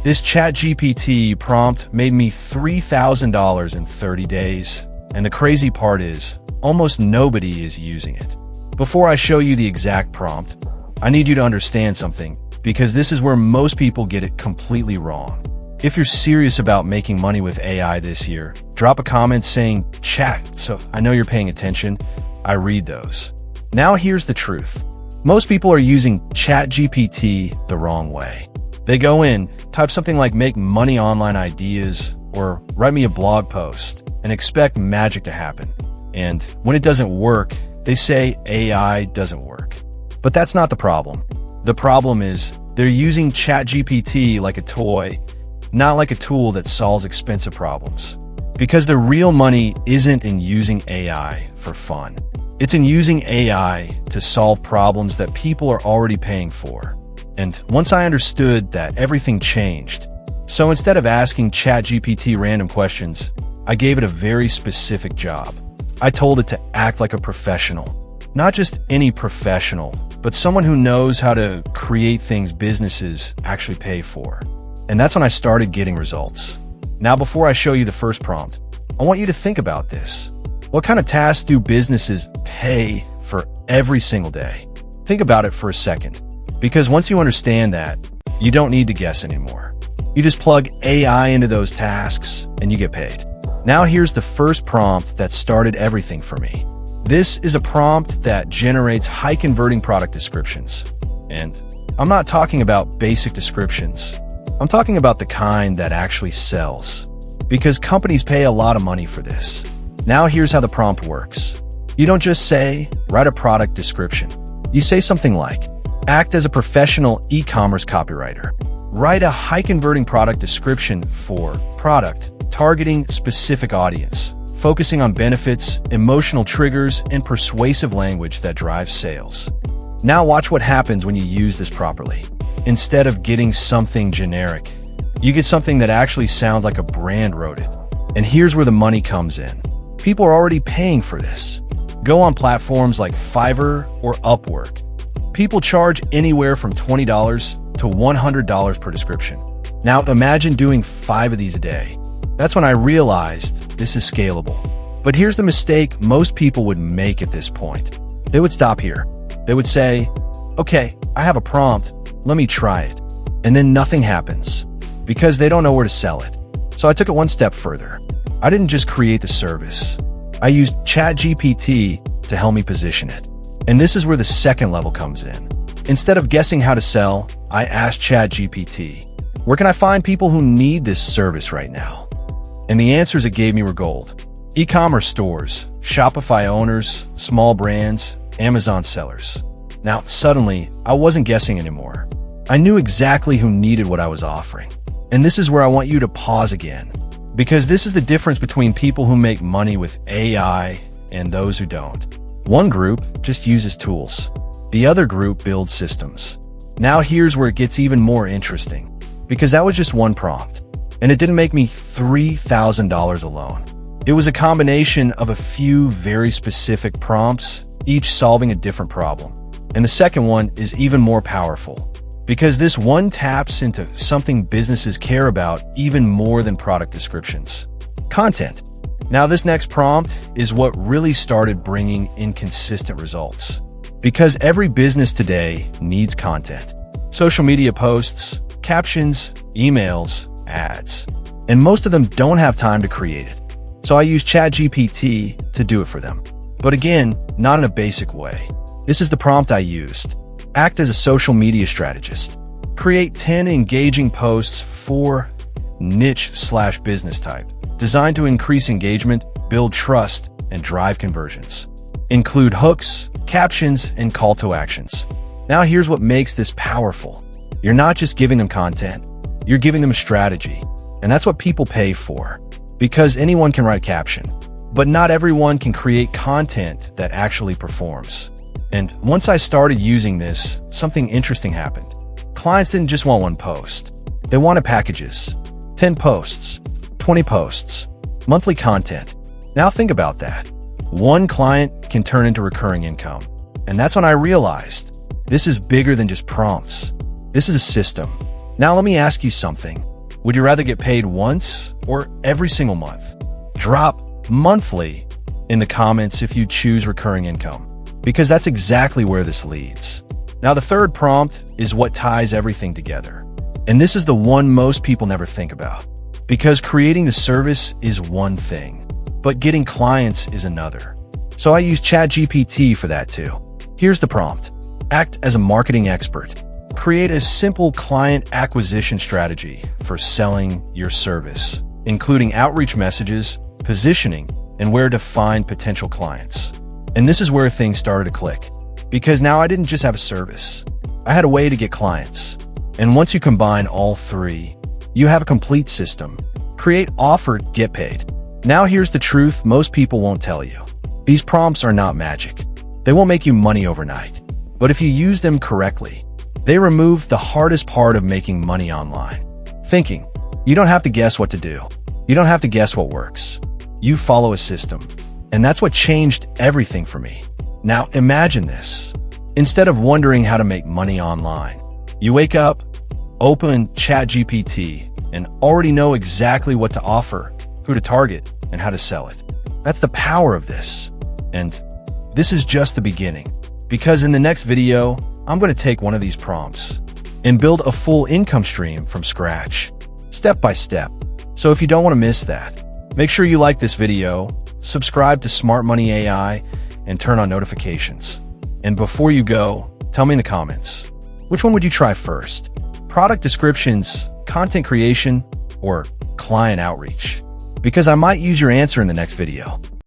This ChatGPT prompt made me $3,000 in 30 days. And the crazy part is, almost nobody is using it. Before I show you the exact prompt, I need you to understand something, because this is where most people get it completely wrong. If you're serious about making money with AI this year, drop a comment saying chat, so I know you're paying attention. I read those. Now here's the truth. Most people are using ChatGPT the wrong way. They go in, type something like make money online ideas or write me a blog post and expect magic to happen. And when it doesn't work, they say AI doesn't work. But that's not the problem. The problem is they're using ChatGPT like a toy, not like a tool that solves expensive problems. Because the real money isn't in using AI for fun. It's in using AI to solve problems that people are already paying for. And once I understood that, everything changed. So instead of asking ChatGPT random questions, I gave it a very specific job. I told it to act like a professional. Not just any professional, but someone who knows how to create things businesses actually pay for. And that's when I started getting results. Now, before I show you the first prompt, I want you to think about this. What kind of tasks do businesses pay for every single day? Think about it for a second. Because once you understand that, you don't need to guess anymore. You just plug AI into those tasks and you get paid. Now here's the first prompt that started everything for me. This is a prompt that generates high converting product descriptions. And I'm not talking about basic descriptions. I'm talking about the kind that actually sells. Because companies pay a lot of money for this. Now here's how the prompt works. You don't just say, write a product description. You say something like, act as a professional e-commerce copywriter. Write a high-converting product description for product, targeting specific audience, focusing on benefits, emotional triggers, and persuasive language that drives sales. Now watch what happens when you use this properly. Instead of getting something generic, you get something that actually sounds like a brand wrote it. And here's where the money comes in. People are already paying for this. Go on platforms like Fiverr or Upwork. People charge anywhere from $20 to $100 per description. Now imagine doing 5 of these a day. That's when I realized this is scalable. But here's the mistake most people would make at this point. They would stop here. They would say, okay, I have a prompt, let me try it. And then nothing happens because they don't know where to sell it. So I took it one step further. I didn't just create the service. I used ChatGPT to help me position it. And this is where the second level comes in. Instead of guessing how to sell, I asked ChatGPT, where can I find people who need this service right now? And the answers it gave me were gold. E-commerce stores, Shopify owners, small brands, Amazon sellers. Now, suddenly, I wasn't guessing anymore. I knew exactly who needed what I was offering. And this is where I want you to pause again. Because this is the difference between people who make money with AI and those who don't. One group just uses tools. The other group builds systems. Now here's where it gets even more interesting. Because that was just one prompt. And it didn't make me $3,000 alone. It was a combination of a few very specific prompts, each solving a different problem. And the second one is even more powerful. Because this one taps into something businesses care about even more than product descriptions. Content. Now this next prompt is what really started bringing in consistent results. Because every business today needs content. Social media posts, captions, emails, ads. And most of them don't have time to create it. So I use ChatGPT to do it for them. But again, not in a basic way. This is the prompt I used. Act as a social media strategist. Create 10 engaging posts for niche/business type, designed to increase engagement, build trust, and drive conversions. Include hooks, captions, and call to actions. Now here's what makes this powerful. You're not just giving them content, you're giving them a strategy. And that's what people pay for. Because anyone can write a caption, but not everyone can create content that actually performs. And once I started using this, something interesting happened. Clients didn't just want one post. They wanted packages. 10 posts, 20 posts, monthly content. Now think about that. One client can turn into recurring income. And that's when I realized this is bigger than just prompts. This is a system. Now let me ask you something. Would you rather get paid once or every single month? Drop monthly in the comments if you choose recurring income, because that's exactly where this leads. Now, the third prompt is what ties everything together. And this is the one most people never think about, because creating the service is one thing, but getting clients is another. So I use ChatGPT for that too. Here's the prompt. Act as a marketing expert. Create a simple client acquisition strategy for selling your service, including outreach messages, positioning, and where to find potential clients. And this is where things started to click, because now I didn't just have a service. I had a way to get clients. And once you combine all three, you have a complete system. Create, offer, get paid. Now here's the truth most people won't tell you. These prompts are not magic. They won't make you money overnight. But if you use them correctly, they remove the hardest part of making money online. Thinking. You don't have to guess what to do. You don't have to guess what works. You follow a system. And that's what changed everything for me. Now imagine this. Instead of wondering how to make money online, you wake up, open ChatGPT, and already know exactly what to offer, who to target, and how to sell it. That's the power of this. And this is just the beginning. Because in the next video, I'm going to take one of these prompts and build a full income stream from scratch, step by step. So if you don't want to miss that, make sure you like this video, subscribe to Smart Money AI, and turn on notifications. And before you go, tell me in the comments, which one would you try first? Product descriptions, content creation, or client outreach? Because I might use your answer in the next video.